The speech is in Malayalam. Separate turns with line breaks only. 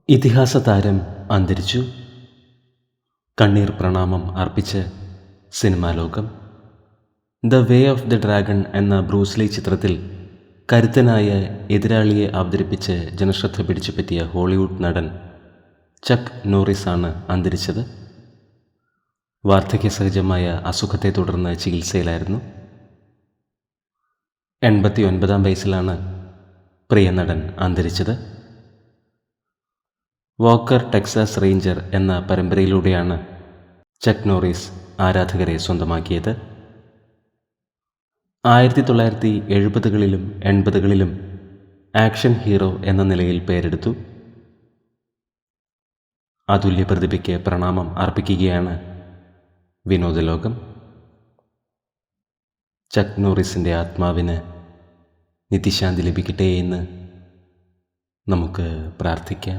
ഇതിഹാസ താരം അന്തരിച്ചു. കണ്ണീർ പ്രണാമം അർപ്പിച്ച് സിനിമാ ലോകം. The way of the dragon എന്ന ബ്രൂസ്ലി ചിത്രത്തിൽ കരുത്തനായ എതിരാളിയെ അവതരിപ്പിച്ച് ജനശ്രദ്ധ പിടിച്ചുപറ്റിയ ഹോളിവുഡ് നടൻ ചക്ക് നോറിസാണ് അന്തരിച്ചത്. വാർദ്ധക്യസഹജമായ അസുഖത്തെ തുടർന്ന് ചികിത്സയിലായിരുന്നു. 89-ാം വയസ്സിലാണ് പ്രിയ നടൻ അന്തരിച്ചത്. വോക്കർ ടെക്സാസ് റേഞ്ചർ എന്ന പരമ്പരയിലൂടെയാണ് ചക്ക് നോറിസ് ആരാധകരെ സ്വന്തമാക്കിയത്. 1970കളിലും 80കളിലും ആക്ഷൻ ഹീറോ എന്ന നിലയിൽ പേരെടുത്തു. അതുല്യ പ്രതിഭയ്ക്ക് പ്രണാമം അർപ്പിക്കുകയാണ് വിനോദലോകം. ചക്ക് നോറിസിൻ്റെ ആത്മാവിന് നിത്യശാന്തി ലഭിക്കട്ടെ എന്ന് നമുക്ക് പ്രാർത്ഥിക്കാം.